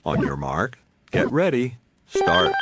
On your mark, get ready, start.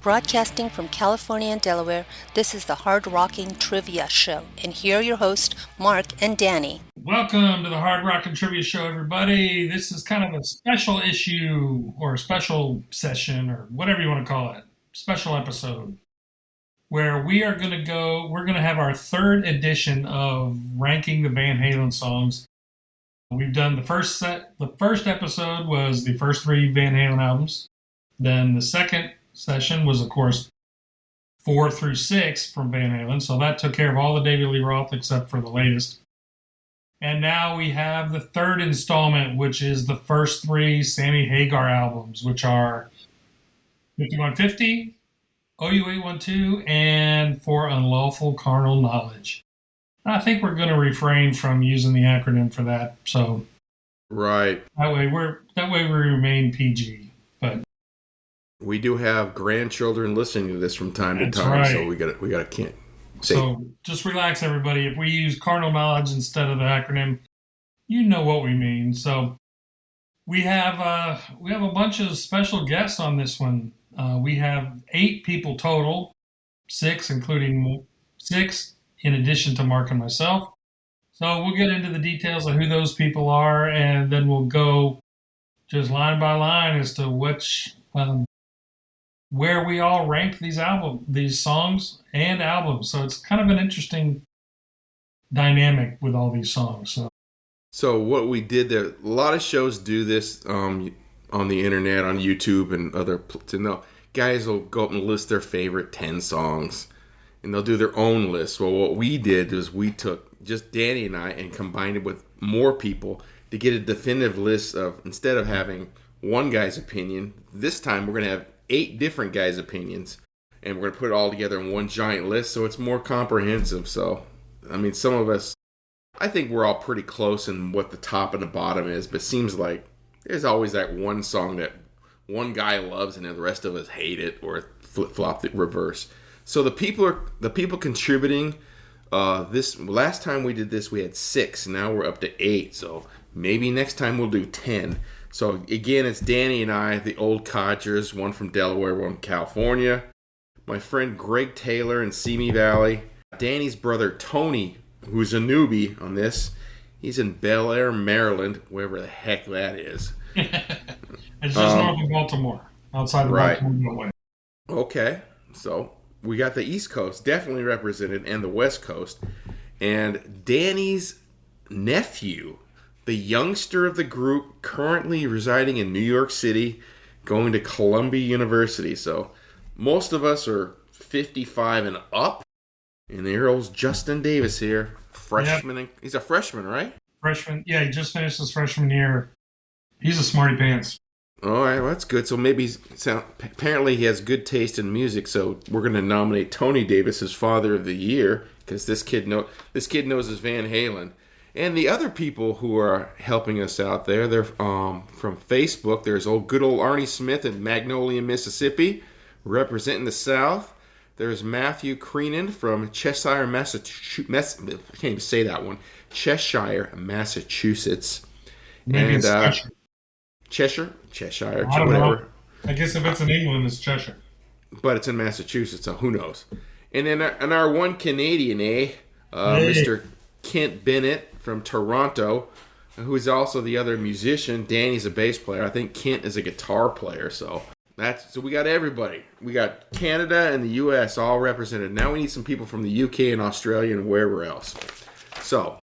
Broadcasting from California and Delaware, this is the Hard Rocking Trivia Show. And here are your hosts, Mark and Danny. Welcome to the Hard Rocking Trivia Show, everybody. This is kind of a special issue or a special session or whatever you want to call it. Special episode where we're going to have our third edition of ranking the Van Halen songs. We've done the first episode was the first three Van Halen albums. Then the second session was, of course, 4 through 6 from Van Halen. So that took care of all the David Lee Roth except for the latest. And now we have the third installment, which is the first three Sammy Hagar albums, which are 5150, OU812, and For Unlawful Carnal Knowledge. I think we're going to refrain from using the acronym for that. So right. That way we remain PG. But we do have grandchildren listening to this from time to time, right. So we got to So just relax, everybody. If we use carnal knowledge instead of the acronym, you know what we mean. So we have a bunch of special guests on this one. We have 8 people total, 6 including 6 in addition to Mark and myself. So we'll get into the details of who those people are, and then we'll go just line by line as to which. Where we all rank these songs and albums. So it's kind of an interesting dynamic with all these songs. So what we did there, a lot of shows do this on the internet, on YouTube and other guys will go up and list their favorite 10 songs and they'll do their own list. Well, what we did is we took just Danny and I and combined it with more people to get a definitive list of, instead of having one guy's opinion, this time we're going to have 8 different guys' opinions, and we're going to put it all together in one giant list, so it's more comprehensive. So, I mean, some of us, I think we're all pretty close in what the top and the bottom is, but it seems like there's always that one song that one guy loves and then the rest of us hate it, or flip-flop the reverse. So the people contributing, this last time we did this, we had 6, now we're up to 8, so maybe next time we'll do 10. So, again, it's Danny and I, the old codgers, one from Delaware, one from California. My friend Greg Taylor in Simi Valley. Danny's brother Tony, who's a newbie on this. He's in Bel Air, Maryland, wherever the heck that is. It's just north of Baltimore, outside of Baltimore. Okay, so we got the East Coast definitely represented and the West Coast. And Danny's nephew, the youngster of the group, currently residing in New York City, going to Columbia University. So most of us are 55 and up. And there's Justin Davis here, freshman. Yep. He's a freshman, right? Freshman. Yeah, he just finished his freshman year. He's a smarty pants. All right, well, that's good. So apparently he has good taste in music. So we're going to nominate Tony Davis as Father of the Year because this kid knows his Van Halen. And the other people who are helping us out there, they're from Facebook. There's good old Arnie Smith in Magnolia, Mississippi, representing the South. There's Matthew Creenan from Cheshire, Massachusetts. I can't even say that one. Cheshire, Massachusetts. Maybe it's Cheshire, I don't whatever. know. I guess if it's in England, it's Cheshire. But it's in Massachusetts, so who knows? And then our one Canadian, Mr. Kent Bennett from Toronto, who is also the other musician. Danny's a bass player. I think Kent is a guitar player. So we got everybody. We got Canada and the U.S. all represented. Now we need some people from the U.K. and Australia and wherever else. So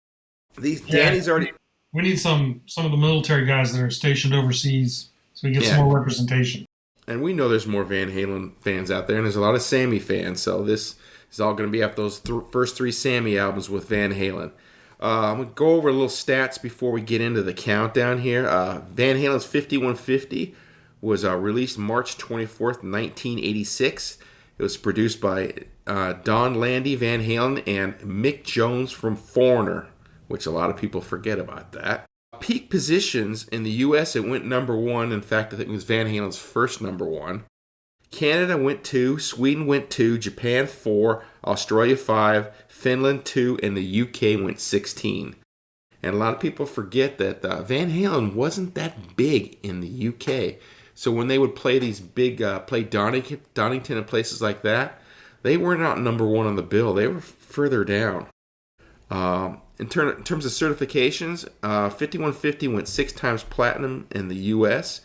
Danny's already. We need some of the military guys that are stationed overseas, so we get some more representation. And we know there's more Van Halen fans out there, and there's a lot of Sammy fans. So this is all going to be after those first 3 Sammy albums with Van Halen. I'm going to go over a little stats before we get into the countdown here. Van Halen's 5150 was released March 24th, 1986. It was produced by Don Landy, Van Halen, and Mick Jones from Foreigner, which a lot of people forget about that. Peak positions in the U.S., it went number 1. In fact, I think it was Van Halen's first number 1. Canada went 2, Sweden went 2, Japan 4, Australia 5, Finland 2, and the UK went 16. And a lot of people forget that Van Halen wasn't that big in the UK. So when they would play these big, play Donington and places like that, they were not number 1 on the bill. They were further down. In terms of certifications, 5150 went 6 times platinum in the US,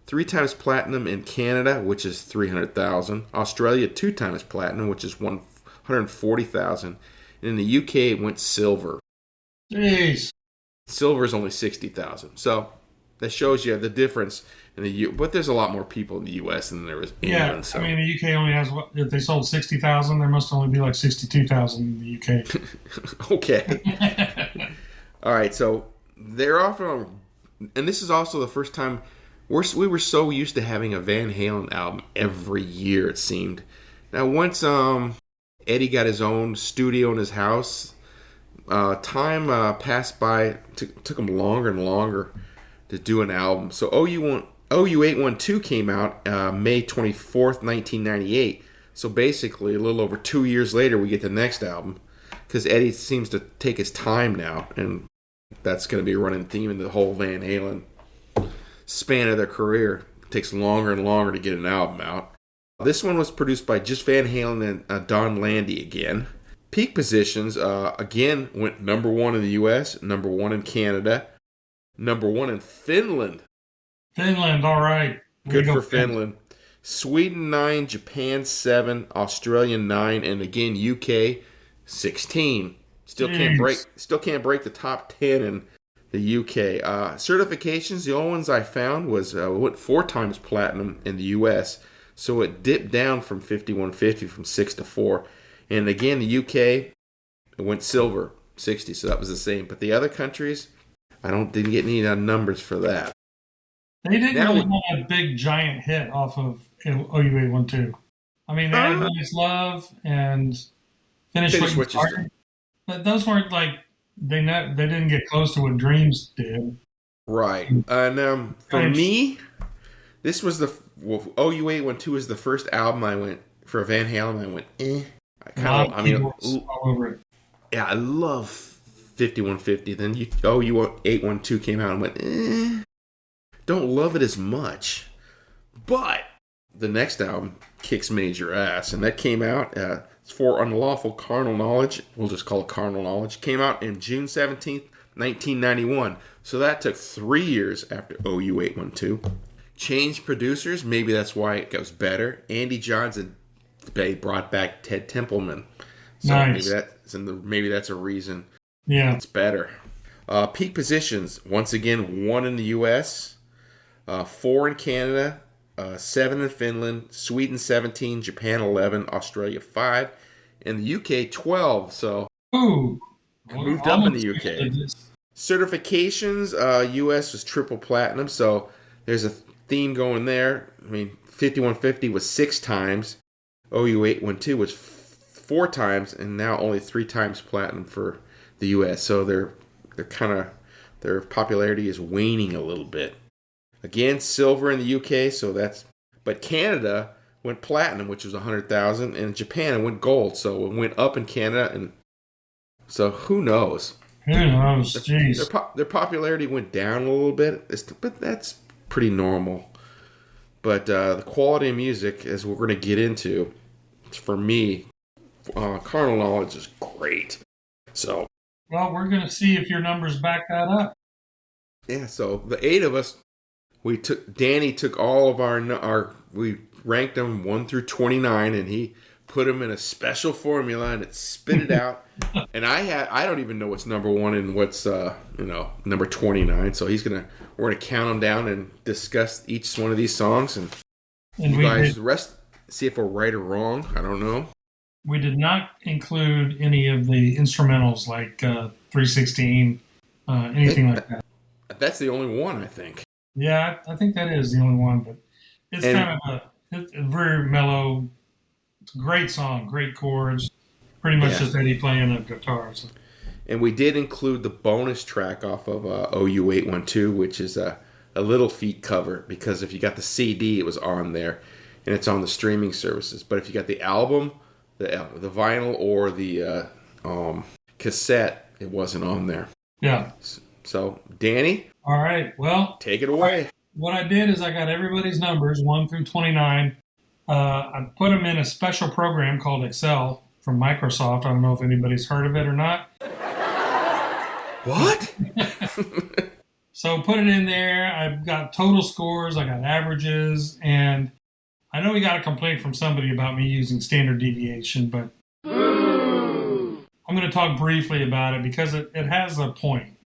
3 times platinum in Canada, which is 300,000. Australia 2 times platinum, which is 140,000. And in the UK, it went silver. Jeez. Silver is only 60,000. So that shows you the difference in the U. But there's a lot more people in the U.S. than there was in England. Yeah, So. I mean, the UK only has, if they sold 60,000, there must only be like 62,000 in the UK. Okay. All right, so they're often, and this is also the first time, we were so used to having a Van Halen album every year, it seemed. Now, once Eddie got his own studio in his house, time passed by, took him longer and longer to do an album. So OU812 came out May 24th, 1998. So basically, a little over 2 years later, we get the next album. Because Eddie seems to take his time now, and that's going to be a running theme in the whole Van Halen span of their career. It takes longer and longer to get an album out. This one was produced by just Van Halen and Don Landy again. Peak positions, again, went number 1 in the U.S., number 1 in Canada, number 1 in Finland. Finland, all right. Good for Finland. Sweden 9, Japan 7, Australia 9, and again UK 16. Still can't break the top 10 in the UK. Certifications, the only ones I found was went 4 times platinum in the US, so it dipped down from 5150 from 6 to 4. And again, the UK it went silver 60, so that was the same. But the other countries, didn't get any numbers for that. They didn't really have a big giant hit off of OU812. I mean, they had Nice Love and Finish What You Started. But those weren't like, they didn't get close to what Dreams did. Right. And for me, this was OU812 was the first album I went, for Van Halen, I went, eh. All over it. Yeah, I love 5150. Then OU812 came out and went, eh. Don't love it as much. But the next album kicks major ass, and that came out, it's for Unlawful Carnal Knowledge. We'll just call it Carnal Knowledge. Came out in June 17th, 1991. So that took 3 years after OU812. Changed producers. Maybe that's why it goes better. Andy Johns and they brought back Ted Templeman. So nice. maybe that's a reason. Yeah, it's better. Peak positions. Once again, 1 in the U.S., 4 in Canada, 7 in Finland, Sweden 17, Japan 11, Australia 5, and the UK 12. So moved up in the UK. Certifications, US was triple platinum, so there's a theme going there. I mean, 5150 was 6 times, OU812 was 4 times, and now only 3 times platinum for the US. So they're kind of, their popularity is waning a little bit. Again, silver in the UK, but Canada went platinum, which was 100,000, and Japan it went gold, so it went up in Canada, and so who knows? Who knows? Jeez. Their popularity went down a little bit, but that's pretty normal. But the quality of music, as we're going to get into, for me, Carnal Knowledge is great. So, well, we're going to see if your numbers back that up. Yeah. So the 8 of us. Danny took all of we ranked them 1 through 29, and he put them in a special formula, and it spit it out. And I don't even know what's number 1 and what's number 29. So we're gonna count them down and discuss each one of these songs, and you guys see if we're right or wrong. I don't know. We did not include any of the instrumentals like 316, anything like that. That's the only one, I think. Yeah, I think that is the only one, but it's kind of a very mellow, It's a great song, great chords. Pretty much just Eddie playing the guitar. So. And we did include the bonus track off of OU812, which is a Little Feat cover, because if you got the CD, it was on there, and it's on the streaming services. But if you got the album, the vinyl, or the cassette, it wasn't on there. Yeah. So, Danny? All right, well. Take it away. What I did is I got everybody's numbers, 1 through 29. I put them in a special program called Excel from Microsoft. I don't know if anybody's heard of it or not. What? So put it in there. I've got total scores. I got averages. And I know we got a complaint from somebody about me using standard deviation, but I'm going to talk briefly about it because it has a point.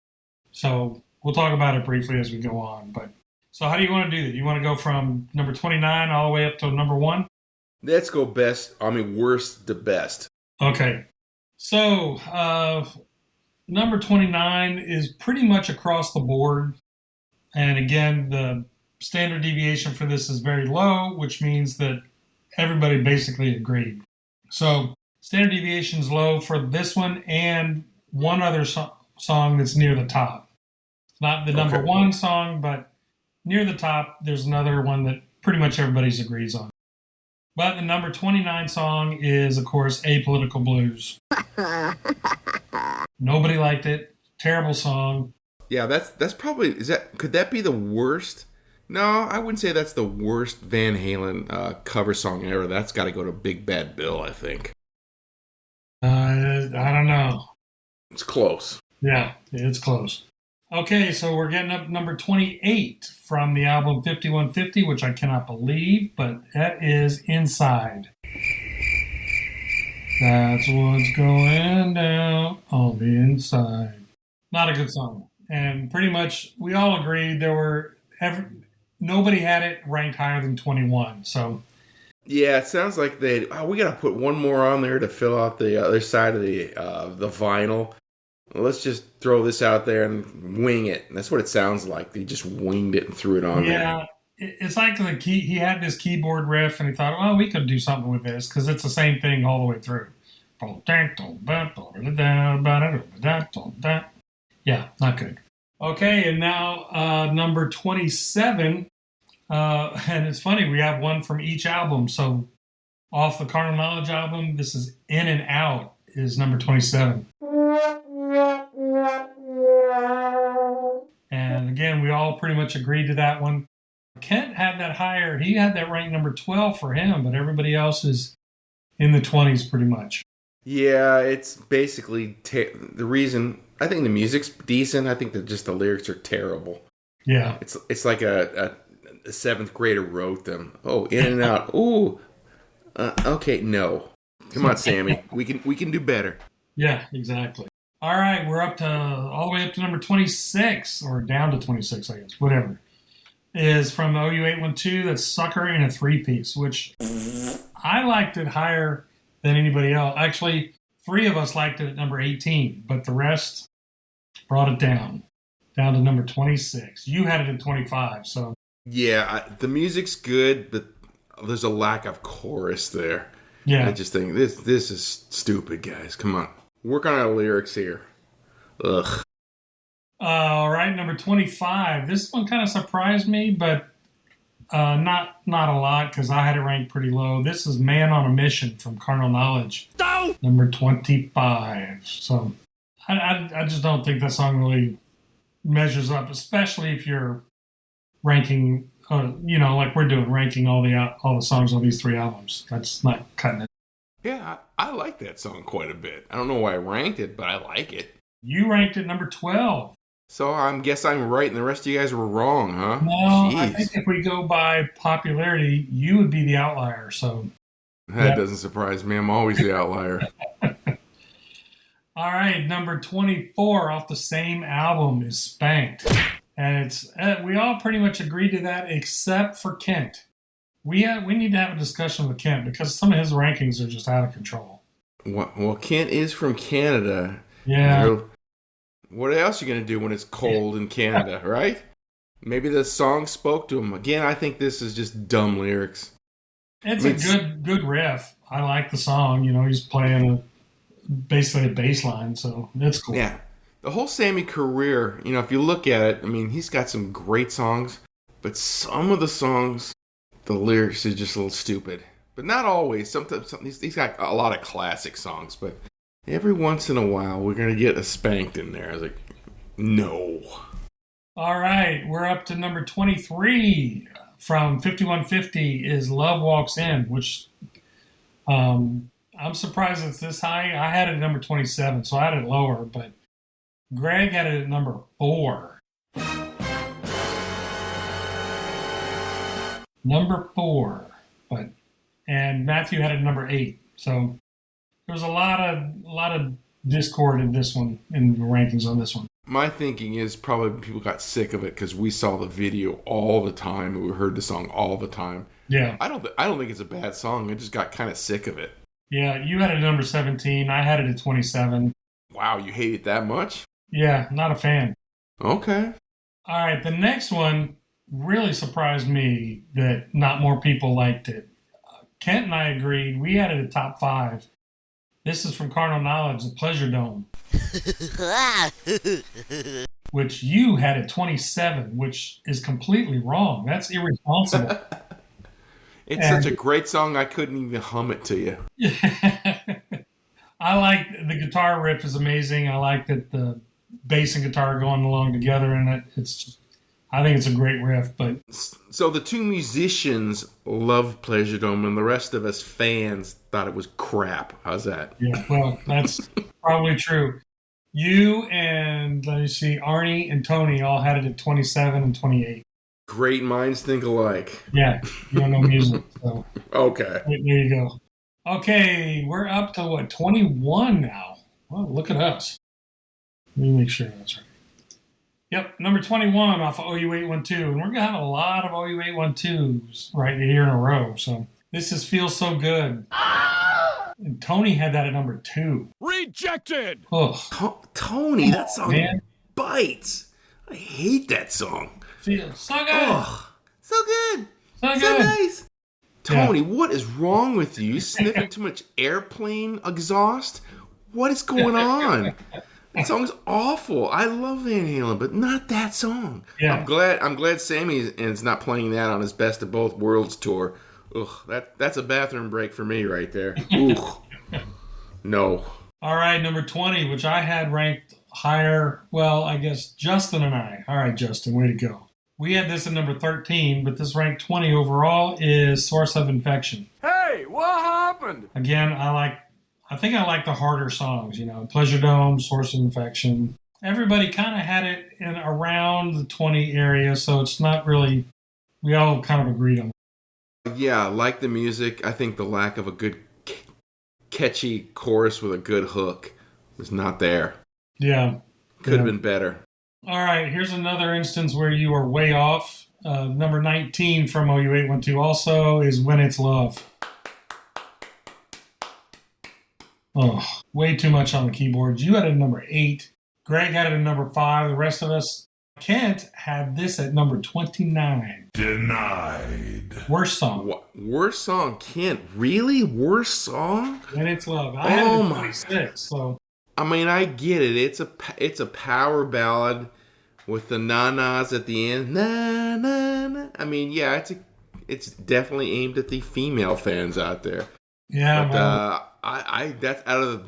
So we'll talk about it briefly as we go on. But so how do you want to do that? You want to go from number 29 all the way up to number 1? Let's go worst to best. Okay. So number 29 is pretty much across the board. And again, the standard deviation for this is very low, which means that everybody basically agreed. So standard deviation is low for this one and one other song that's near the top. Not the number one song, but near the top, there's another one that pretty much everybody agrees on. But the number 29 song is, of course, Apolitical Blues. Nobody liked it. Terrible song. Yeah, that's probably, could that be the worst? No, I wouldn't say that's the worst Van Halen cover song ever. That's got to go to Big Bad Bill, I think. I don't know. It's close. Yeah, it's close. Okay, so we're getting up number 28 from the album 5150, which I cannot believe, but that is Inside. That's what's going down on the inside. Not a good song. And pretty much we all agreed nobody had it ranked higher than 21. So yeah, it sounds like we got to put one more on there to fill out the other side of the vinyl. Let's just throw this out there and wing it. That's what it sounds like. They just winged it and threw it on there. Yeah, it's like he had this keyboard riff and he thought, oh, we could do something with this because it's the same thing all the way through. Yeah, not good. Okay, and now number 27. And it's funny, we have one from each album. So off the Carnal Knowledge album, this is In and Out is number 27. And again, we all pretty much agreed to that one. Kent had that higher. He had that ranked number 12 for him, but everybody else is in the 20s pretty much. Yeah, it's basically the reason. I think the music's decent. I think that just the lyrics are terrible. Yeah. It's like a seventh grader wrote them. Oh, In and Out. Ooh. Okay, no. Come on, Sammy. We can do better. Yeah, exactly. All right, we're all the way up to number 26, or down to 26, I guess, whatever. Is from OU812, that's Sucker in a 3-piece, which I liked it higher than anybody else. Actually, 3 of us liked it at number 18, but the rest brought it down to number 26. You had it at 25, so. Yeah, the music's good, but there's a lack of chorus there. Yeah. I just think this is stupid, guys. Come on. Work on our lyrics here. Ugh. All right, number 25. This one kind of surprised me, but not a lot because I had it ranked pretty low. This is Man on a Mission from Carnal Knowledge. No! Number 25. So I just don't think that song really measures up, especially if you're ranking, like we're doing, ranking all the songs on these 3 albums. That's not cutting it. Yeah, I like that song quite a bit. I don't know why I ranked it, but I like it. You ranked it number 12. So I guess I'm right and the rest of you guys were wrong, huh? No, Jeez. I think if we go by popularity, you would be the outlier. So that doesn't surprise me. I'm always the outlier. All right, number 24 off the same album is Spanked. And it's we all pretty much agreed to that except for Kent. We need to have a discussion with Kent because some of his rankings are just out of control. Well, Kent is from Canada. Yeah. What else are you going to do when it's cold in Canada, right? Maybe the song spoke to him. Again, I think this is just dumb lyrics. It's a good riff. I like the song. He's playing basically a bass line, so that's cool. Yeah. The whole Sammy career, if you look at it, he's got some great songs, but some of the songs, the lyrics are just a little stupid. But not always. Sometimes he's got a lot of classic songs, but every once in a while we're going to get a spanked in there. I was like, no. All right, we're up to number 23 from 5150 is Love Walks In, which I'm surprised it's this high. I had it at number 27, so I had it lower, but Greg had it at number 4. Number 4, and Matthew had it at number 8. So there was a lot of discord in this one, in the rankings on this one. My thinking is probably people got sick of it because we saw the video all the time and we heard the song all the time. Yeah, I don't think it's a bad song. I just got kind of sick of it. Yeah, you had it at number 17. I had it at 27. Wow, you hate it that much? Yeah, not a fan. Okay. All right, the next one really surprised me that not more people liked it. Kent and I agreed. We had it at top 5. This is from Carnal Knowledge, The Pleasure Dome. Which you had at 27, which is completely wrong. That's irresponsible. It's such a great song, I couldn't even hum it to you. I like the guitar riff is amazing. I like that the bass and guitar are going along together, and I think it's a great riff. But so the two musicians love Pleasure Dome, and the rest of us fans thought it was crap. How's that? Yeah, well, that's probably true. You and, let me see, Arnie and Tony all had it at 27 and 28. Great minds think alike. Yeah, you don't know music, so. Okay. There you go. Okay, we're up to, 21 now. Well, look at us. Let me make sure that's right. Yep, number 21 off of OU812. And we're going to have a lot of OU812s right here in a row. So this is Feel So Good. And Tony had that at number 2. Rejected! Oh, Tony, that song bites. I hate that song. Feels so good. Oh, so good. So good. So nice. Tony, what is wrong with you? You sniffing too much airplane exhaust? What is going on? That song's awful. I love Van Halen, but not that song. Yeah. I'm glad Sammy is not playing that on his Best of Both Worlds tour. Ugh, that's a bathroom break for me right there. Ugh. No. All right, number 20, which I had ranked higher. Well, I guess Justin and I. All right, Justin, way to go. We had this at number 13, but this ranked 20 overall is Source of Infection. Hey, what happened? Again, I think I like the harder songs, Pleasure Dome, Source of Infection. Everybody kind of had it in around the 20 area, so it's not really, we all kind of agreed on it. Yeah, I like the music. I think the lack of a good catchy chorus with a good hook was not there. Yeah. Could have been better. All right, here's another instance where you are way off. Number 19 from OU812 also is When It's Love. Oh, way too much on the keyboards. You had it at number 8. Greg had it at number 5. The rest of us, Kent had this at number 29. Denied. Worst song. What? Worst song? Kent, really? Worst song? When It's Love. I had it at 26, so. I get it. It's a power ballad with the na-nas at the end. Na-na-na. Yeah, it's definitely aimed at the female fans out there. Yeah, but I that's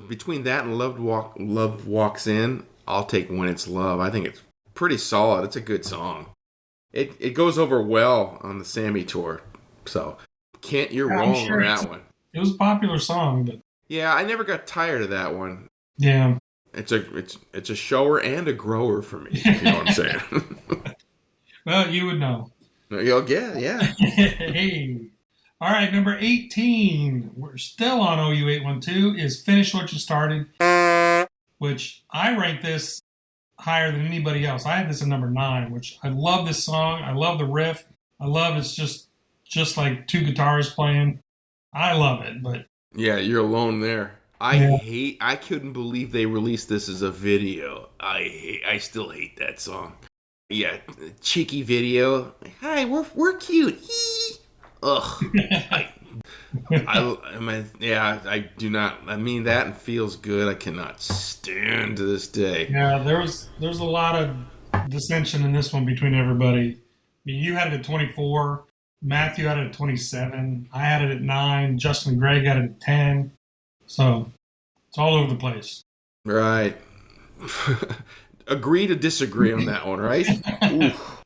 between that and Love Walks In, I'll take When It's Love. I think it's pretty solid. It's a good song. It goes over well on the Sammy tour. So you're wrong on that one. It was a popular song, but yeah, I never got tired of that one. Yeah. It's a shower and a grower for me, if you know what I'm saying. Well, you would know. Yeah. Hey. All right, number 18. We're still on OU812 is Finish What You Started, which I rank this higher than anybody else. I had this at number 9, which I love this song. I love the riff. I love it's just like two guitars playing. I love it, but yeah, you're alone there. I couldn't believe they released this as a video. I still hate that song. Yeah, cheeky video. Hi, we're cute. Ugh. I do not. I mean, that and Feels Good, I cannot stand to this day. Yeah, there's a lot of dissension in this one between everybody. I mean, you had it at 24. Matthew had it at 27. I had it at 9. Justin and Greg had it at 10. So it's all over the place. Right. Agree to disagree on that one, right? Oof.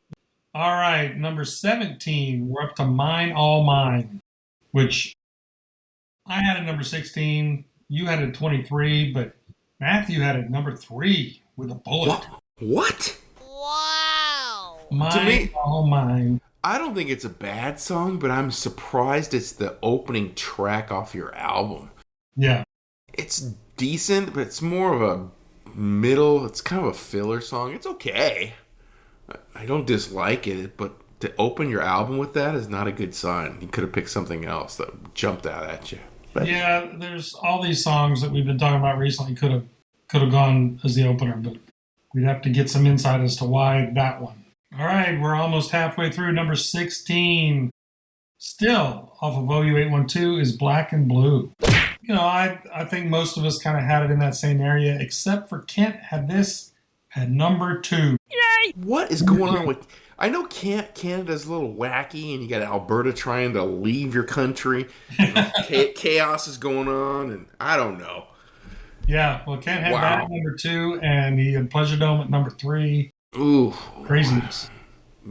All right, number 17. We're up to Mine All Mine, which I had at number 16. You had it at 23, but Matthew had it at number 3 with a bullet. What? Wow. Mine To me- All Mine. I don't think it's a bad song, but I'm surprised it's the opening track off your album. Yeah. It's decent, but it's more of a middle. It's kind of a filler song. It's okay. I don't dislike it, but to open your album with that is not a good sign. You could have picked something else that jumped out at you. But Yeah, there's all these songs that we've been talking about recently could have gone as the opener, but we'd have to get some insight as to why that one. All right, we're almost halfway through. Number 16, still off of OU812, is Black and Blue. You know, I think most of us kind of had it in that same area, except for Kent had this at number 2. what is going on with... I know Canada's a little wacky, and you got Alberta trying to leave your country. Chaos is going on, and I don't know. Yeah, well, Kent had Wow. that at number 2, and he had Pleasure Dome at number 3. Ooh. Craziness.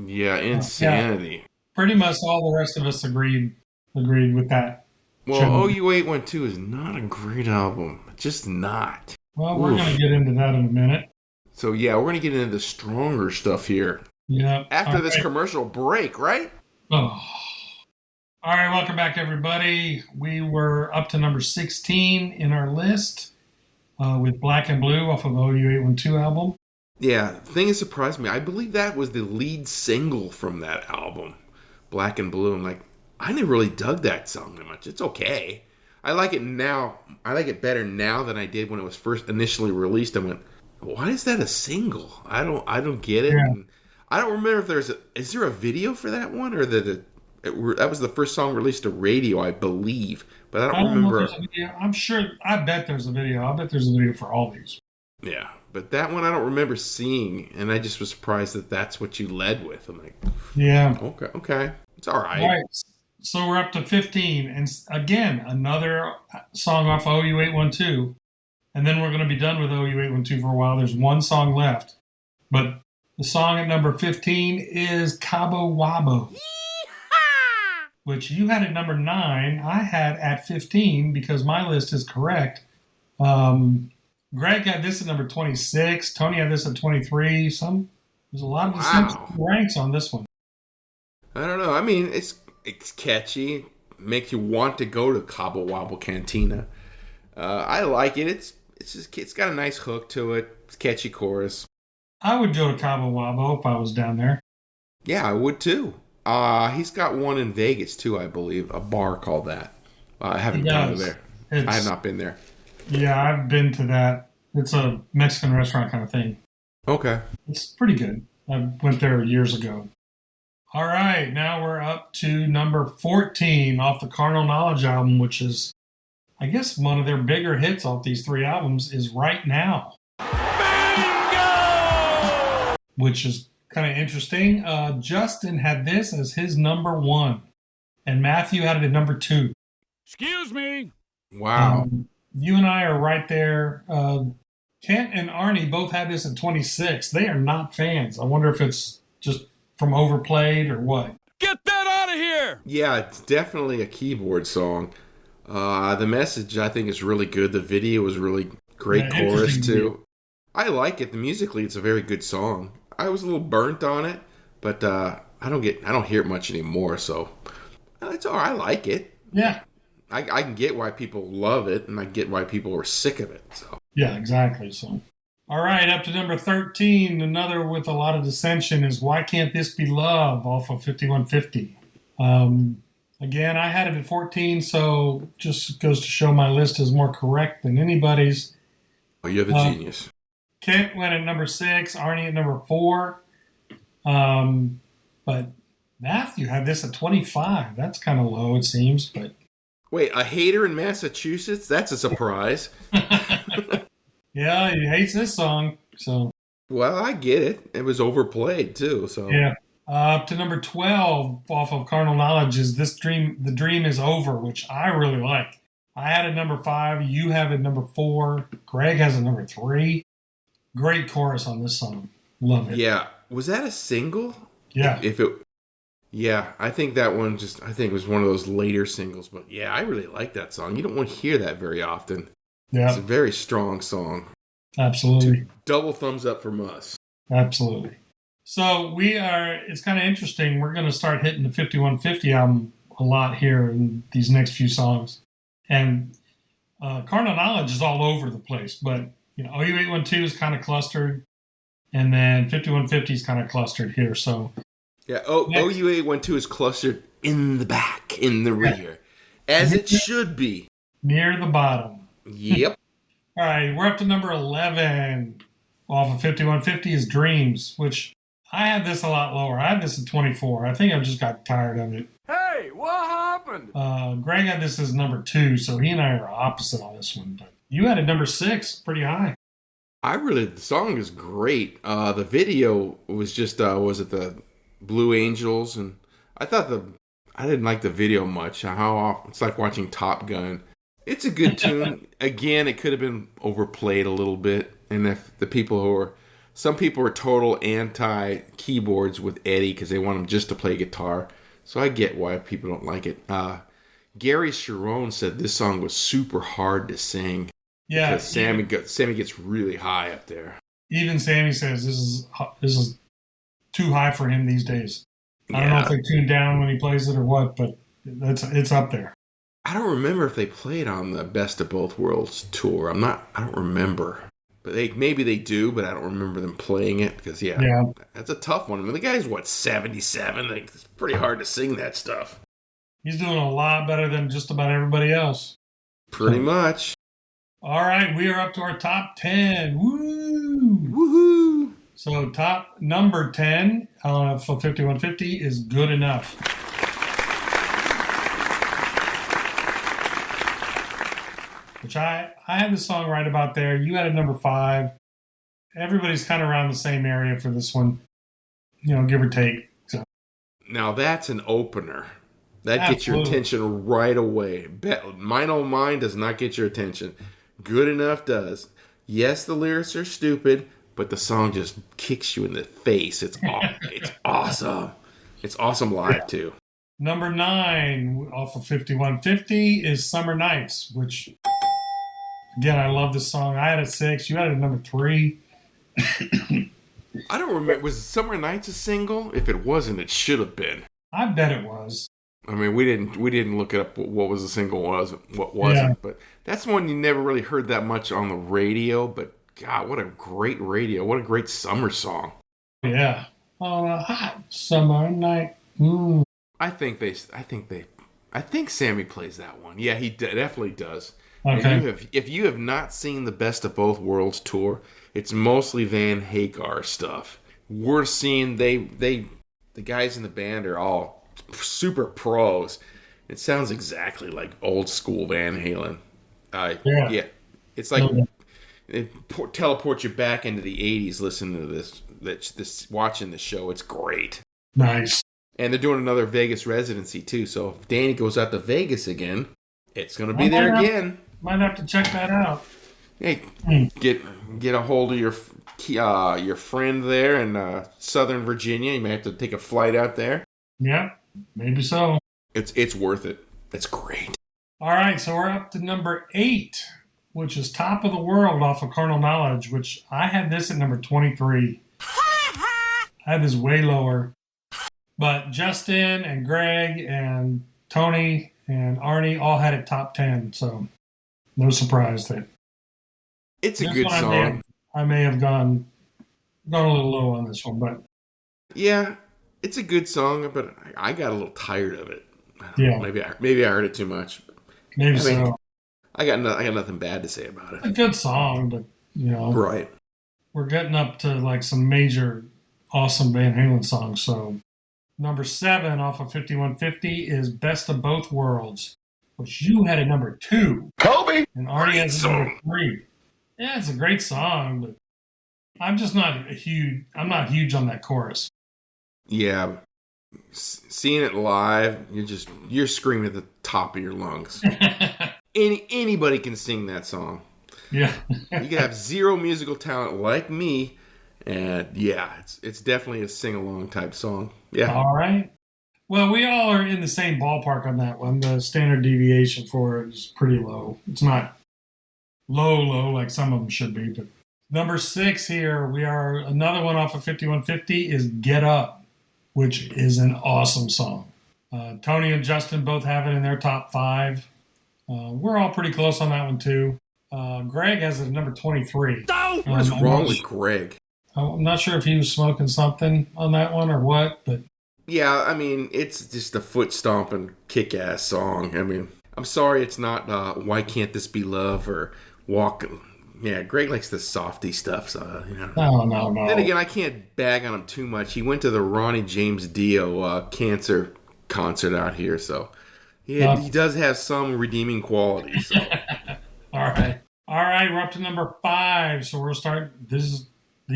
Yeah, insanity. Pretty much all the rest of us agreed with that. Well, Sure. OU812 is not a great album. Just not. Well, we're Oof. going to get into that in a minute. So, yeah, we're going to get into the stronger stuff here. Yeah. After All this right. commercial break, right? Oh. All right, welcome back, everybody. We were up to number 16 in our list with Black and Blue off of OU812 album. Yeah, the thing that surprised me, I believe that was the lead single from that album, Black and Blue. I'm like, I never really dug that song that much. It's okay. I like it now. I like it better now than I did when it was first initially released. I went, why is that a single? I don't get it. Yeah. And I don't remember if is there a video for that one, or that was the first song released to radio, I believe. But I don't know if remember. there's a video. I'm sure. I bet there's a video. I bet there's a video for all these. Yeah, but that one I don't remember seeing, and I just was surprised that that's what you led with. I'm like, Yeah. okay, it's all right. All right. So we're up to 15. And again, another song off OU812. And then we're going to be done with OU812 for a while. There's one song left. But the song at number 15 is Cabo Wabo, which you had at number 9. I had at 15 because my list is correct. Greg had this at number 26. Tony had this at 23. There's a lot of distinct ranks on this one. I don't know. I mean, it's catchy. Makes you want to go to Cabo Wabo Cantina. I like it. It's got a nice hook to it. It's a catchy chorus. I would go to Cabo Wabo if I was down there. Yeah, I would too. He's got one in Vegas too, I believe. A bar called that. I haven't gone there. I have not been there. Yeah, I've been to that. It's a Mexican restaurant kind of thing. Okay. It's pretty good. I went there years ago. All right, now we're up to number 14 off the Carnal Knowledge album, which is, I guess, one of their bigger hits off these 3 albums is Right Now. Bingo! Which is kind of interesting. Justin had this as his number 1, and Matthew had it at number 2. Excuse me. Wow. You and I are right there. Kent and Arnie both had this at 26. They are not fans. I wonder if it's just from overplayed or what. Get that out of here. Yeah, it's definitely a keyboard song. The message, I think, is really good. The video is really great. Yeah, chorus interesting too. video. I like it. Musically, it's a very good song. I was a little burnt on it, but I don't hear it much anymore. So it's all right. I like it. Yeah. I can get why people love it, and I get why people are sick of it. So Yeah, exactly. So, all right, up to number 13. Another with a lot of dissension is Why Can't This Be Love off of 5150. Again, I had it at 14, so just goes to show my list is more correct than anybody's. oh, you're the genius. Kent went at number 6, Arnie at number 4. But Matthew had this at 25. That's kind of low, it seems, but Wait, a hater in Massachusetts? That's a surprise. Yeah, he hates this song. So Well, I get it. It was overplayed too. So yeah. Up to number 12 off of Carnal Knowledge is This Dream, The Dream Is Over, which I really like. I had it number 5. You have it number 4. Greg has it number 3. Great chorus on this song. Love it. yeah, was that a single? Yeah. If it, yeah, I think that one I think was one of those later singles. But yeah, I really like that song. You don't want to hear that very often. Yeah. It's a very strong song. Absolutely. Double thumbs up from us. Absolutely. So it's kind of interesting. We're going to start hitting the 5150 album a lot here in these next few songs. And Carnal Knowledge is all over the place, but OU812 is kind of clustered, and then 5150 is kind of clustered here. So yeah, OU812 is clustered in the back, in the rear, as it should be. Near the bottom. Yep. All right, we're up to number 11 off of 5150 is Dreams, which I had this a lot lower. I had this at 24. I think I just got tired of it. Hey, what happened? Greg had this as number 2, so he and I are opposite on this one. But you had it number 6, pretty high. The song is great. The video was just, was it the Blue Angels? And I didn't like the video much. It's like watching Top Gun. It's a good tune. Again, it could have been overplayed a little bit. And if some people are total anti-keyboards with Eddie because they want him just to play guitar. So I get why people don't like it. Gary Sharon said this song was super hard to sing. Yeah. Because Sammy gets really high up there. Even Sammy says this is too high for him these days. I don't know if they tune down when he plays it or what, but it's up there. I don't remember if they played on the Best of Both Worlds tour. I don't remember. But maybe they do, but I don't remember them playing it because that's a tough one. I mean, the guy's 77. It's pretty hard to sing that stuff. He's doing a lot better than just about everybody else. Pretty much. All right, we are up to our top 10. Woo! Woohoo! So top number 10 for 5150 is Good Enough. Which I had the song right about there. You had it number 5. Everybody's kind of around the same area for this one, give or take. So. Now that's an opener. That Absolutely. gets your attention right away. Mine Oh Mine does not get your attention. Good Enough does. Yes, the lyrics are stupid, but the song just kicks you in the face. It's awesome. It's awesome live too. Number 9 off of 5150 is Summer Nights, which, again, I love this song. I had it 6. You had it number 3. I don't remember. Was Summer Nights a single? If it wasn't, it should have been. I bet it was. I mean, we didn't look it up what was the single what wasn't. Yeah. But that's one you never really heard that much on the radio. But God, what a great radio! What a great summer song. Yeah, on a hot summer night. Mm. I think Sammy plays that one. Yeah, he definitely does. Okay. If you have not seen the Best of Both Worlds tour, it's mostly Van Hagar stuff. We're seeing the guys in the band are all super pros. It sounds exactly like old school Van Halen. Yeah. It's like it teleports you back into the 80s listening to this watching the show. It's great. Nice. And they're doing another Vegas residency too. So if Danny goes out to Vegas again, it's going to be there again. Might have to check that out. Hey, get a hold of your friend there in Southern Virginia. You may have to take a flight out there. Yeah, maybe so. It's worth it. It's great. All right, so we're up to number 8, which is Top of the World off of Carnal Knowledge, which I had this at number 23. I had this way lower. But Justin and Greg and Tony and Arnie all had it top 10, so no surprise that it's a good song. I may have gone a little low on this one, but yeah, it's a good song, but I got a little tired of it. Yeah, maybe I heard it too much. Maybe so. I got nothing bad to say about it. It's a good song, but right. We're getting up to like some major, awesome Van Halen songs. So number 7 off of 5150 is Best of Both Worlds. which you had at number 2. Kobe! And Arnie has number 3. Yeah, it's a great song, but I'm just not huge on that chorus. Yeah. Seeing it live, you're screaming at the top of your lungs. Anybody can sing that song. Yeah. You can have zero musical talent like me, and yeah, it's definitely a sing-along type song. Yeah. All right. Well, we all are in the same ballpark on that one. The standard deviation for it is pretty low. It's not low like some of them should be. But number 6 here, we are another one off of 5150 is Get Up, which is an awesome song. Tony and Justin both have it in their top 5. We're all pretty close on that one too. Greg has it at number 23. What is wrong with Greg? I'm not sure if he was smoking something on that one or what, but yeah, I mean, it's just a foot-stomping, kick-ass song. I mean, I'm sorry it's not Why Can't This Be Love or Walking. Yeah, Greg likes the softy stuff, so, you know. No. Then again, I can't bag on him too much. He went to the Ronnie James Dio cancer concert out here, so he does have some redeeming qualities. So. All right, we're up to number 5, so we'll start. These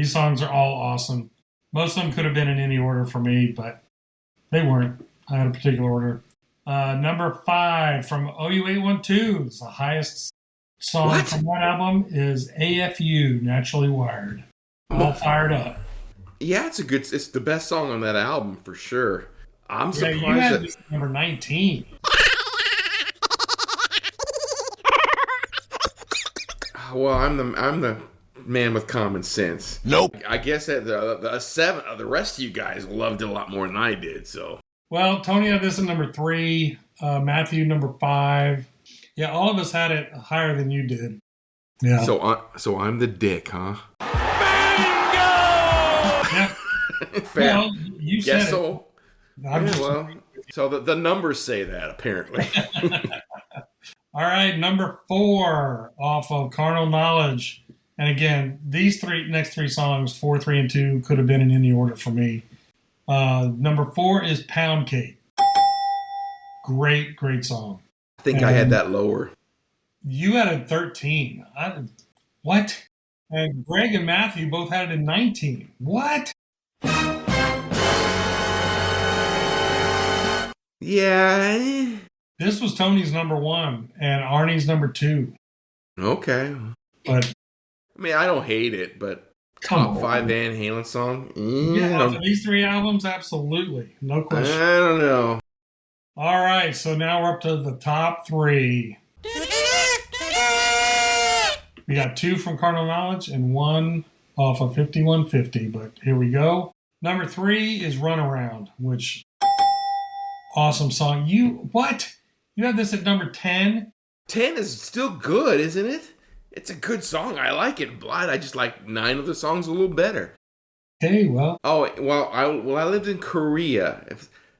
songs are all awesome. Most of them could have been in any order for me, but they weren't. I had a particular order. Number 5 from OU812, it's the highest song from that album, is AFU, Naturally Wired. All fired up. Yeah, it's the best song on that album for sure. I'm surprised you had this number 19. Well, I'm the man with common sense. Nope. I guess that the rest of you guys loved it a lot more than I did. So. Well, Tony had this at number 3. Matthew number 5. Yeah, all of us had it higher than you did. Yeah. So I'm the dick, huh? Bingo! Yeah. Well, you said guess so. So the numbers say that apparently. All right, number 4 off of Carnal Knowledge. And again, these next three songs, 4, 3, and 2, could have been in any order for me. Number 4 is Pound Cake. Great song. I think I had that lower. You had it 13. What? And Greg and Matthew both had it in 19. What? Yeah. This was Tony's number 1 and Arnie's number 2. Okay. But I mean, I don't hate it, but top 5 Van Halen song? Yeah, for these 3 albums, absolutely. No question. I don't know. All right, so now we're up to the top 3. We got 2 from Carnal Knowledge and 1 off of 5150, but here we go. Number 3 is Runaround, which awesome song. What? You have this at number 10? 10 is still good, isn't it? It's a good song. I like it, but I just like 9 of the songs a little better. Okay, well. Oh, well, I lived in Korea.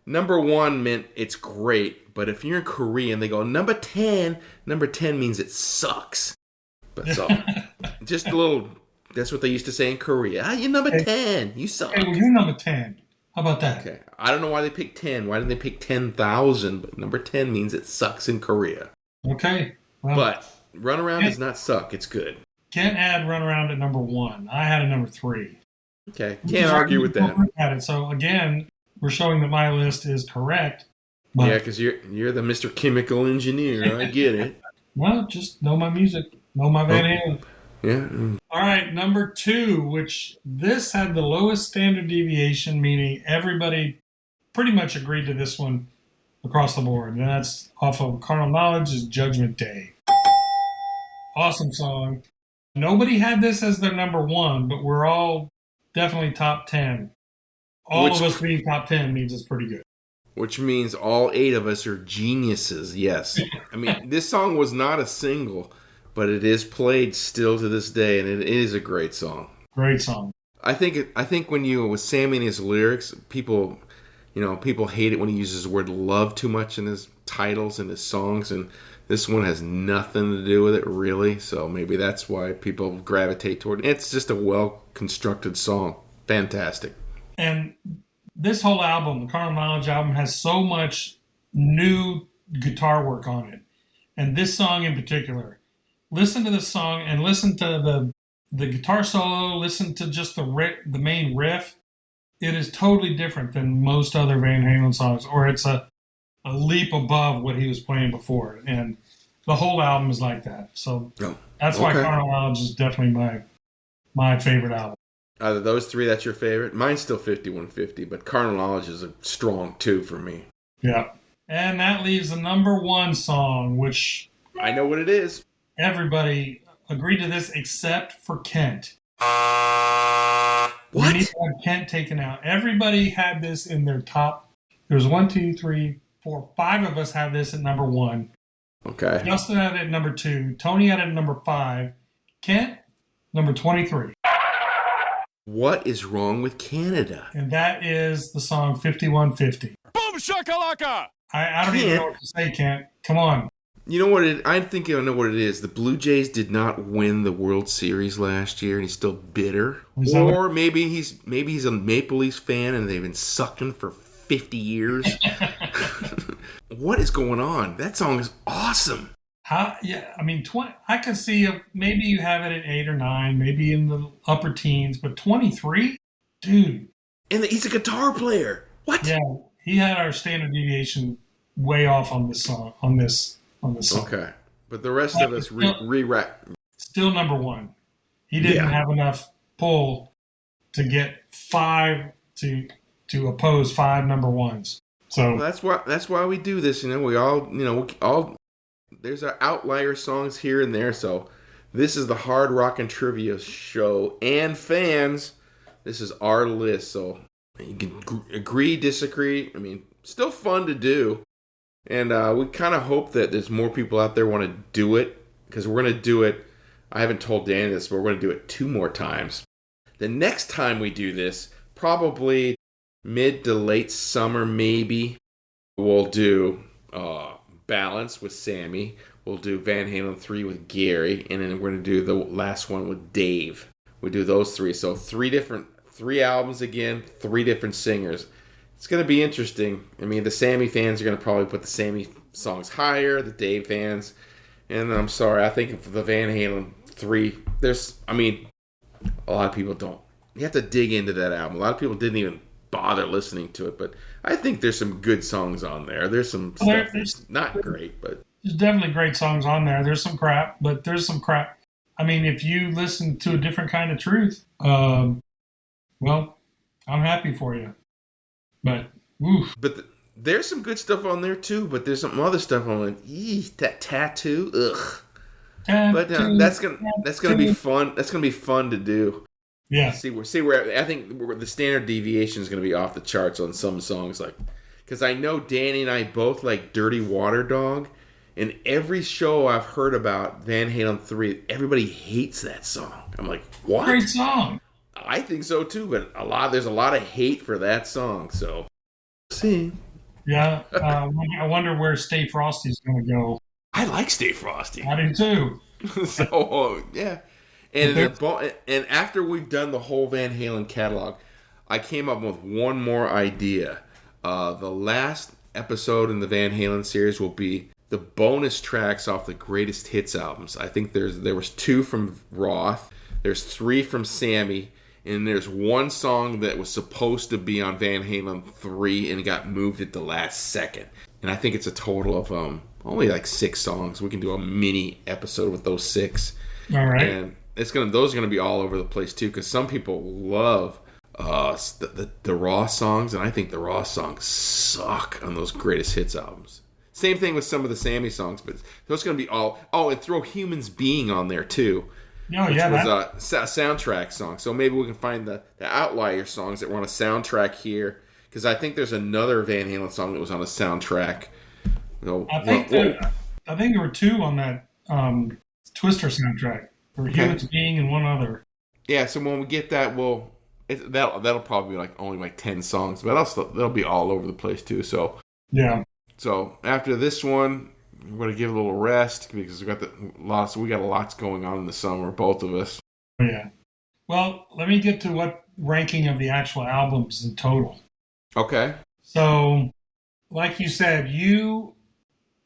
Number 1 meant it's great, but if you're in Korea and they go, number 10 means it sucks. But so, just a little, that's what they used to say in Korea. You're number 10. You suck. Hey, well, you're number 10. How about that? Okay. I don't know why they picked 10. Why didn't they pick 10,000? But number 10 means it sucks in Korea. Okay. Well, but Runaround does not suck. It's good. Kent had Runaround at number 1. I had a number 3. Okay. Can't argue with that. So again, we're showing that my list is correct. Yeah, because you're the Mr. Chemical Engineer. I get it. Well, just know my music. Know my Van Halen. Yeah. All right, number 2, which this had the lowest standard deviation, meaning everybody pretty much agreed to this one across the board. And that's off of Carnal Knowledge, is Judgment Day. Awesome song. Nobody had this as their number 1, but we're all definitely top 10. All of us being top 10 means it's pretty good. Which means all 8 of us are geniuses, yes. I mean, this song was not a single, but it is played still to this day, and it is a great song. Great song. I think when you, with Sammy and his lyrics, people hate it when he uses the word love too much in his titles and his songs, and this one has nothing to do with it, really. So maybe that's why people gravitate toward it. It's just a well-constructed song. Fantastic. And this whole album, the Carnal Knowledge album, has so much new guitar work on it. and this song in particular. Listen to this song and listen to the guitar solo. Listen to just the main riff. It is totally different than most other Van Halen songs, or it's a leap above what he was playing before. And the whole album is like that. So that's why Carnal Knowledge is definitely my favorite album. Out of those three, that's your favorite? Mine's still 5150, but Carnal Knowledge is a strong 2 for me. Yeah. And that leaves the number 1 song, which... I know what it is. Everybody agreed to this except for Kent. What? We need to have Kent taken out. Everybody had this in their top. There's 1, 2, 3, 4, 5 of us have this at number 1. Okay. Justin had it at number 2. Tony had it at number 5. Kent, number 23. What is wrong with Canada? And that is the song 5150. Boom shakalaka! I don't even know what to say, Kent. Come on. You know what I think I know what it is. The Blue Jays did not win the World Series last year, and he's still bitter. Or maybe he's a Maple Leafs fan, and they've been sucking for 50 years. What is going on? That song is awesome. Yeah, I mean, I can see maybe you have it at 8 or 9, maybe in the upper teens, but 23, dude. And he's a guitar player. What? Yeah, he had our standard deviation way off on this song. On this song. Okay, but the rest of us re-rack. Still number 1. He didn't have enough pull to get 5 to oppose 5 number 1s. So that's why we do this. We all there's our outlier songs here and there. So this is the Hard Rock and Trivia show, and fans, this is our list. So you can agree, disagree. I mean, still fun to do. And we kind of hope that there's more people out there want to do it, because we're going to do it. I haven't told Danny this, but we're going to do it 2 more times. The next time we do this, probably mid to late summer, maybe, we'll do Balance with Sammy. We'll do Van Halen 3 with Gary. And then we're going to do the last one with Dave. We do those 3. So 3 albums again, 3 different singers. It's going to be interesting. I mean, the Sammy fans are going to probably put the Sammy songs higher, the Dave fans. And I'm sorry, I think for the Van Halen 3, a lot of people don't. You have to dig into that album. A lot of people didn't even bother listening to it, but I think there's some good songs on there. There's some stuff that's not great, but... There's definitely great songs on there. There's some crap, but there's some crap. I mean, if you listen to A Different Kind of Truth, well, I'm happy for you. But, oof. But there's some good stuff on there, too, but there's some other stuff on it. That Tattoo, ugh. But that's gonna be fun. That's gonna be fun to do. Yeah. See where I think the standard deviation is gonna be off the charts on some songs, like, because I know Danny and I both like Dirty Water Dog, and every show I've heard about Van Halen 3, everybody hates that song. I'm like, what? Great song. I think so too, but there's a lot of hate for that song. So, see. Yeah, I wonder where Stay Frosty's going to go. I like Stay Frosty. I do too. So yeah, and after we've done the whole Van Halen catalog, I came up with one more idea. The last episode in the Van Halen series will be the bonus tracks off the greatest hits albums. I think there was 2 from Roth, there's 3 from Sammy, and there's 1 song that was supposed to be on Van Halen 3 and it got moved at the last second. And I think it's a total of only like 6 songs. We can do a mini episode with those 6. All right. And those are gonna be all over the place too, because some people love the Raw songs, and I think the Raw songs suck on those greatest hits albums. Same thing with some of the Sammy songs, but those are gonna be all. Oh, and throw Humans Being on there too. Oh, yeah, which was a soundtrack song. So maybe we can find the outlier songs that were on a soundtrack here, because I think there's another Van Halen song that was on a soundtrack. I think there were 2 on that Twister soundtrack. There were Humans Being and 1 other. Yeah, so when we get that, that'll probably be only 10 songs, but that'll be all over the place too. So yeah. So after this one, we're going to give a little rest, because we got lots going on in the summer, both of us. Yeah. Well, let me get to what ranking of the actual albums in total. Okay. So, like you said, you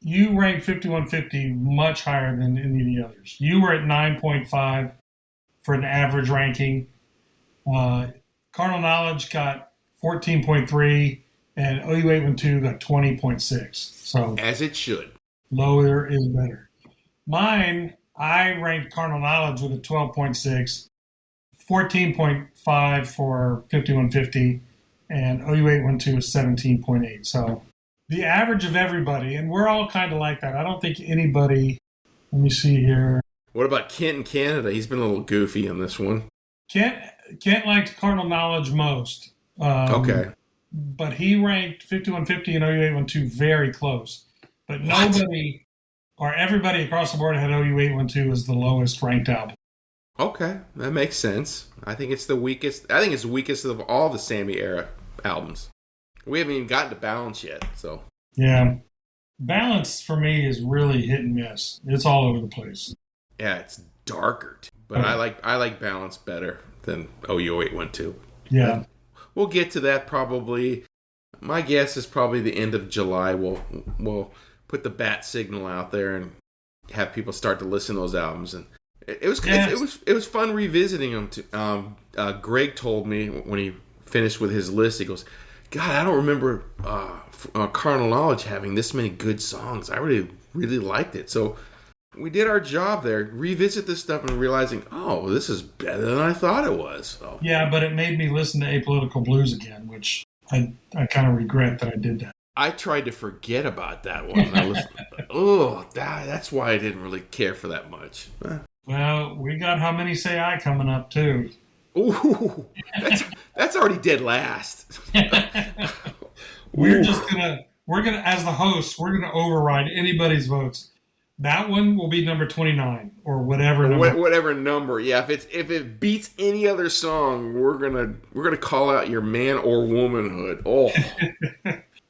you ranked 5150 much higher than any of the others. You were at 9.5 for an average ranking. Carnal Knowledge got 14.3, and OU812 got 20.6. So As it should. lower is better. Mine, I ranked Carnal Knowledge with a 12.6, 14.5 for 5150, and OU812 is 17.8. So the average of everybody, and we're all kind of like that. I don't think anybody, let me see here. What about Kent in Canada? He's been a little goofy on this one. Kent liked Carnal Knowledge most. Okay. But he ranked 5150 and OU812 very close. But nobody or everybody across the board had OU812 as the lowest ranked album. Okay, that makes sense. I think it's the weakest. I think it's the weakest of all the Sammy era albums. We haven't even gotten to Balance yet, so. Yeah. Balance for me is really hit and miss. It's all over the place. Yeah, it's darker. But I like Balance better than OU812. Yeah. But we'll get to that probably. My guess is probably the end of July. We'll put the bat signal out there and have people start to listen to those albums. And it was fun revisiting them. Greg told me when he finished with his list, he goes, "God, I don't remember Carnal Knowledge having this many good songs. I really liked it." So we did our job there, revisit this stuff and realizing, oh, this is better than I thought it was. So. Yeah, but it made me listen to Apolitical Blues again, which I kind of regret that I did that. I tried to forget about that one. That's why I didn't really care for that much. Well, we got How Many Say I coming up, too. Ooh, that's already dead last. We're gonna, as the hosts, we're gonna override anybody's votes. That one will be number 29 or whatever number. Whatever number. Yeah, if it beats any other song, we're gonna call out your man or womanhood. Oh.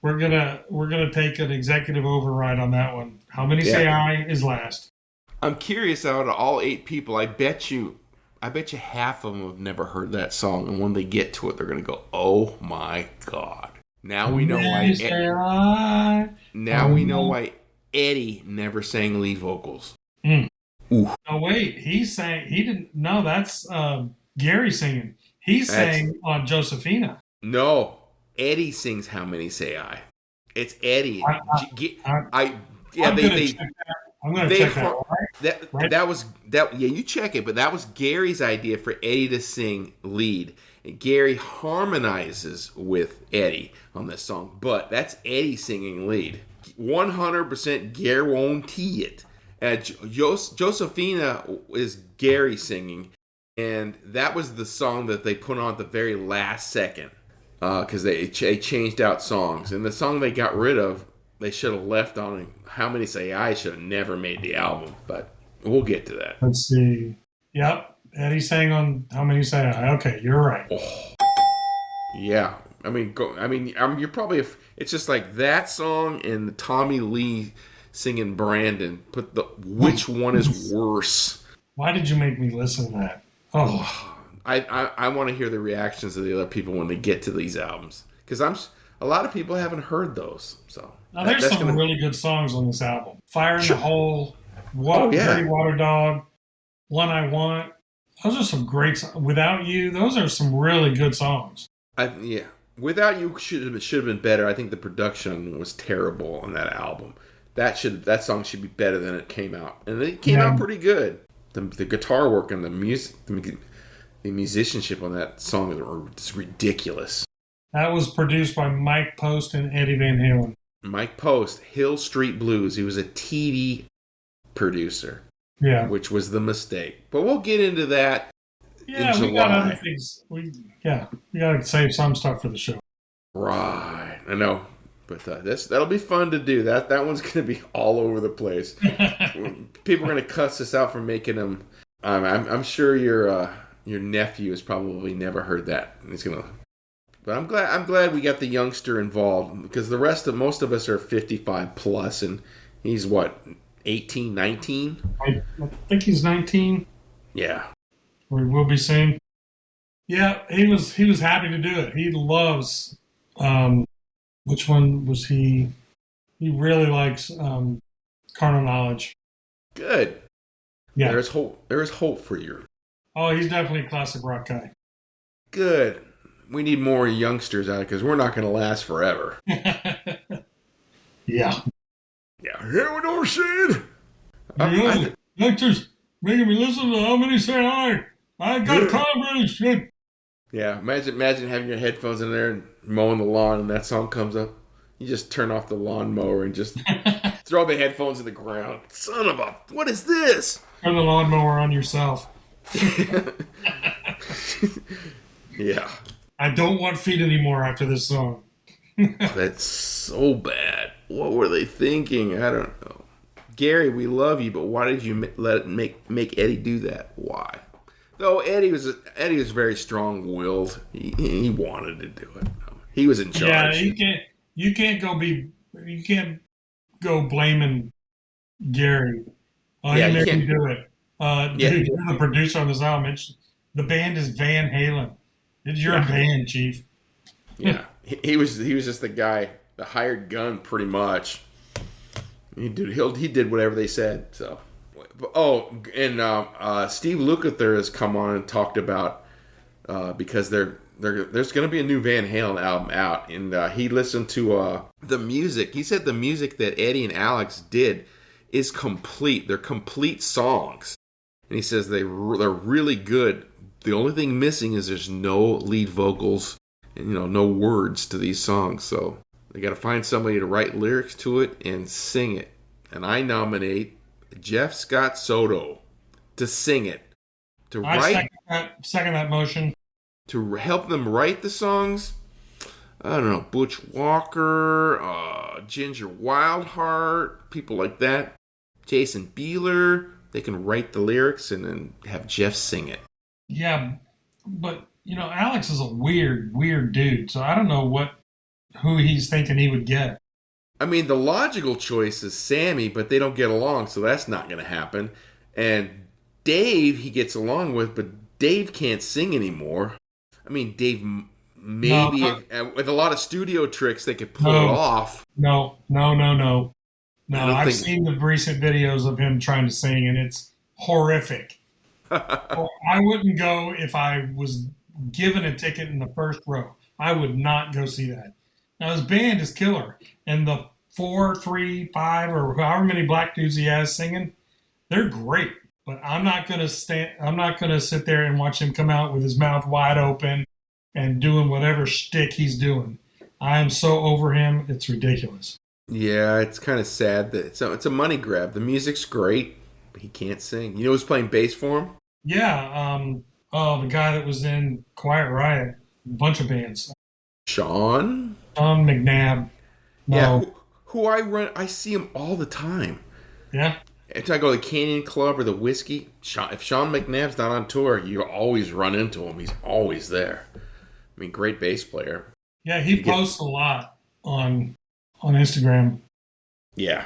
We're gonna take an executive override on that one. How Many Say I is last. I'm curious, out of all 8 people, I bet you half of them have never heard that song, and when they get to it, they're gonna go, "Oh my God!" Now we know why. We know why Eddie never sang lead vocals. Mm. Ooh. Oh wait, he didn't. No, that's Gary singing. He sang on Josephina. No, Eddie sings How Many Say I. It's Eddie. I'm going to check that. That was that. Yeah, you check it. But that was Gary's idea for Eddie to sing lead. And Gary harmonizes with Eddie on this song, but that's Eddie singing lead. 100% guarantee it. Josephina is Gary singing, and that was the song that they put on at the very last second because they changed out songs. And the song they got rid of, they should have left on. How Many Say I should have never made the album, but we'll get to that. Let's see. Yep, Eddie sang on How Many Say I. Okay, you're right. Oh. Yeah. You're probably. It's just like that song and Tommy Lee singing Brandon. Which one is worse? Why did you make me listen to that? Oh, I want to hear the reactions of the other people when they get to these albums because a lot of people haven't heard those. So now there's some really good songs on this album. Fire in the Hole, Dirty Water Dog, One I Want. Those are some great songs. Without You, those are some really good songs. Without You should have been better. I think the production was terrible on that album. That song should be better than it came out, and it came out pretty good. The guitar work and the music, the musicianship on that song are just ridiculous. That was produced by Mike Post and Eddie Van Halen. Mike Post, Hill Street Blues. He was a TV producer. Yeah, which was the mistake. But we'll get into that. Yeah, we got other things. We got to save some stuff for the show. Right, I know, but that'll be fun to do. That one's going to be all over the place. People are going to cuss us out for making them. I'm sure your nephew has probably never heard that. He's gonna. But I'm glad we got the youngster involved because most of us are 55 plus, and he's what, 18, 19? I think he's 19. Yeah. Or he will be soon. Yeah, he was happy to do it. He loves which one was he? He really likes Carnal Knowledge. Good. Yeah. There's hope. There is hope for you. Oh, he's definitely a classic rock guy. Good. We need more youngsters out because we're not going to last forever. Yeah. Yeah. Hear what I'm saying? Youngsters making me listen to how many say hi. I got confidence. Shit. Yeah. Imagine having your headphones in there and mowing the lawn, and that song comes up. You just turn off the lawnmower and just throw the headphones in the ground. Son of a... What is this? Turn the lawnmower on yourself. Yeah. I don't want feet anymore after this song. That's so bad. What were they thinking? I don't know. Gary, we love you, but why did you make Eddie do that? Why? Though Eddie was very strong-willed. He wanted to do it. He was in charge. Yeah, you can't go blaming Gary. Oh, Yeah, he you made can't me do it. Dude, you're the producer on this album. The band is Van Halen. It's your band, Chief. Yeah, he was just the guy, the hired gun, pretty much. He did whatever they said. So, and Steve Lukather has come on and talked about because there's going to be a new Van Halen album out, and he listened to the music. He said the music that Eddie and Alex did is complete. They're complete songs, and he says they're really good. The only thing missing is there's no lead vocals and no words to these songs. So they got to find somebody to write lyrics to it and sing it. And I nominate Jeff Scott Soto to sing it, Second that motion. To help them write the songs. I don't know, Butch Walker, Ginger Wildheart, people like that. Jason Bieler. They can write the lyrics and then have Jeff sing it. Yeah, but Alex is a weird dude, so I don't know who he's thinking he would get. I mean, the logical choice is Sammy, but they don't get along, so that's not going to happen. And Dave, he gets along with, but Dave can't sing anymore. I mean, Dave, maybe with a lot of studio tricks, they could pull it off. No. I've seen the recent videos of him trying to sing, and it's horrific. I wouldn't go if I was given a ticket in the first row. I would not go see that. Now, his band is killer, and the 4, 3, 5, or however many black dudes he has singing, they're great. But I'm not gonna sit there and watch him come out with his mouth wide open and doing whatever shtick he's doing. I am so over him; it's ridiculous. Yeah, it's kind of sad that it's a money grab. The music's great, but he can't sing. You know who's playing bass for him? Yeah, the guy that was in Quiet Riot, a bunch of bands. Sean McNabb. No. Yeah, who I see him all the time. Yeah. Anytime I go to the Canyon Club or the Whiskey, if Sean McNabb's not on tour, you always run into him. He's always there. I mean, great bass player. Yeah, he posts a lot on Instagram. Yeah.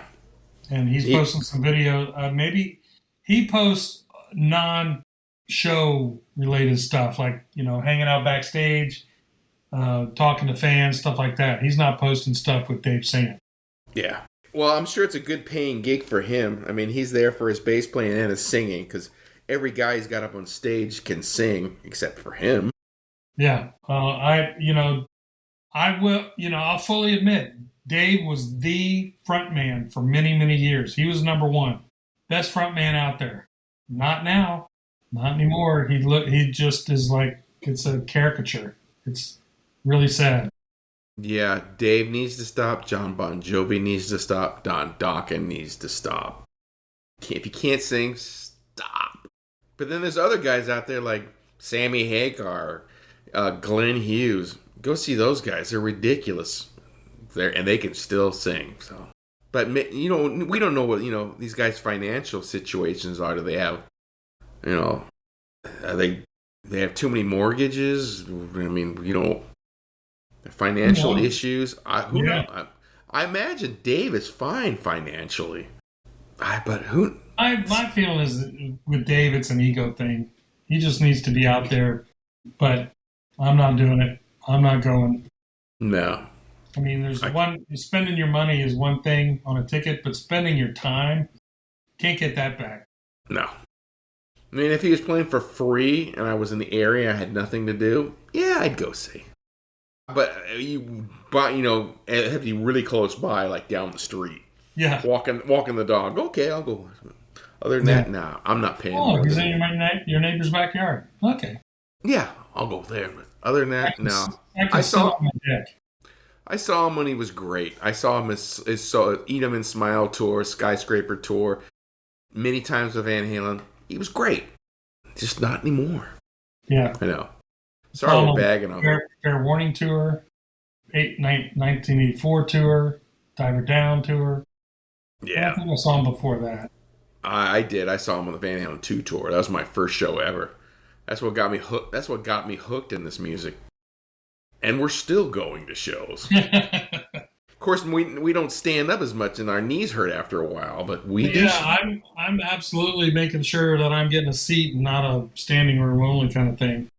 And he's posting some video. Maybe he posts non-show related stuff, like, hanging out backstage, talking to fans, stuff like that. He's not posting stuff with Dave singing. Yeah. Well, I'm sure it's a good paying gig for him. I mean, he's there for his bass playing and his singing, because every guy he's got up on stage can sing, except for him. Yeah. I'll fully admit, Dave was the front man for many, many years. He was number one. Best front man out there. Not now. Not anymore. He just is like, it's a caricature. It's really sad. Yeah, Dave needs to stop. John Bon Jovi needs to stop. Don Dokken needs to stop. If you can't sing, stop. But then there's other guys out there like Sammy Hagar, Glenn Hughes. Go see those guys. They're ridiculous. And they can still sing. So, but we don't know what these guys' financial situations are. Do they have, they have too many mortgages? I mean, financial issues. Who knows? I imagine Dave is fine financially. But who? My feeling is that with Dave, it's an ego thing. He just needs to be out there. But I'm not doing it. I'm not going. No. I mean, spending your money is one thing on a ticket, but spending your time, can't get that back. No. I mean, if he was playing for free and I was in the area, I had nothing to do, yeah, I'd go see. But it had to be really close by, like down the street. Yeah. Walking the dog. Okay, I'll go. Other than that, nah, I'm not paying. Oh, he's in your neighbor's backyard. Okay. Yeah, I'll go there. But other than that, no. I saw him on my deck. I saw him when he was great. I saw him as Eat 'em and Smile tour, Skyscraper tour, many times with Van Halen. He was great. Just not anymore. Yeah. I know. Sorry we're bagging on him. Fair Warning tour, 1984 tour, Diver Down tour. Yeah. I think I saw him before that. I did. I saw him on the Van Halen 2 tour. That was my first show ever. That's what got me hooked. That's what got me hooked in this music. And we're still going to shows. Of course, we don't stand up as much, and our knees hurt after a while. But we do. Yeah, I'm absolutely making sure that I'm getting a seat and not a standing room only kind of thing.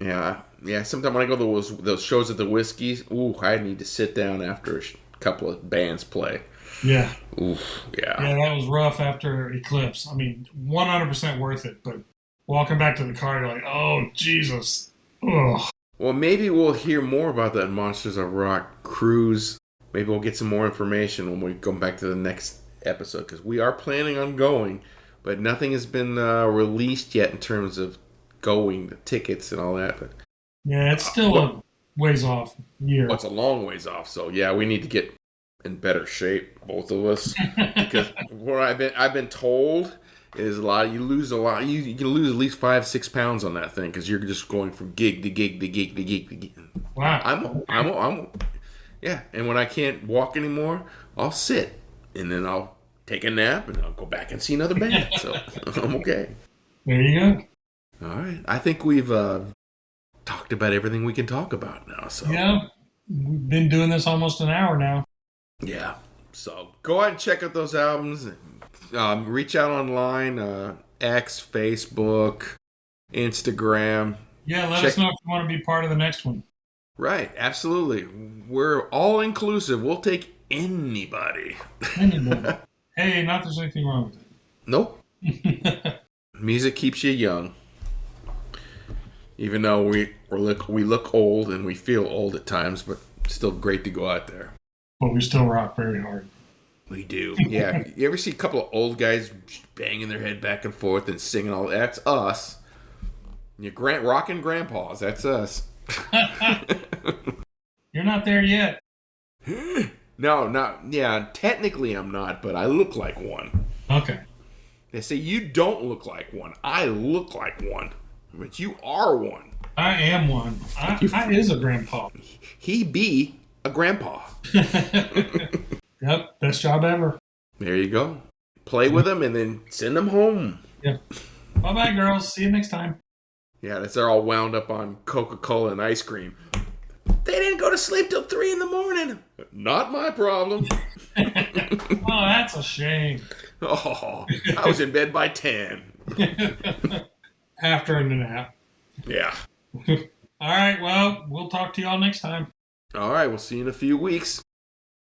Yeah. Sometimes when I go to those shows at the Whiskeys, I need to sit down after a couple of bands play. Yeah. Oof. Yeah. Yeah, that was rough after Eclipse. I mean, 100% worth it. But walking back to the car, you're like, oh Jesus. Ugh. Well, maybe we'll hear more about that Monsters of Rock cruise. Maybe we'll get some more information when we go back to the next episode, because we are planning on going, but nothing has been released yet in terms of going, the tickets and all that. But yeah, it's still a ways off year. It's a long ways off, so yeah, we need to get in better shape, both of us, because what I've been told is you lose a lot. You can lose at least 5-6 pounds on that thing because you're just going from gig to gig to gig to gig to gig. Wow. I'm yeah. And when I can't walk anymore, I'll sit and then I'll take a nap and I'll go back and see another band. So I'm okay. There you go. All right. I think we've talked about everything we can talk about now. So yeah, we've been doing this almost an hour now. Yeah. So go ahead and check out those albums. Reach out online, X, Facebook, Instagram. Yeah, let us know if you want to be part of the next one. Right, absolutely. We're all inclusive. We'll take anybody. Anybody. Hey, not there's anything wrong with it. Nope. Music keeps you young. Even though we look old and we feel old at times, but still great to go out there. But we still rock very hard. We do. Yeah. You ever see a couple of old guys banging their head back and forth and singing all that? That's us. Your rockin' grandpas. That's us. You're not there yet. No, not. Yeah, technically I'm not, but I look like one. Okay. They say you don't look like one. I look like one. But you are one. I am one. I is a grandpa. He be a grandpa. Yep, best job ever. There you go. Play with them and then send them home. Yep. Bye-bye, girls. See you next time. Yeah, they're all wound up on Coca-Cola and ice cream. They didn't go to sleep till 3 a.m. Not my problem. Oh, that's a shame. Oh, I was in bed by 10. After a nap. Yeah. All right, well, we'll talk to y'all next time. All right, we'll see you in a few weeks.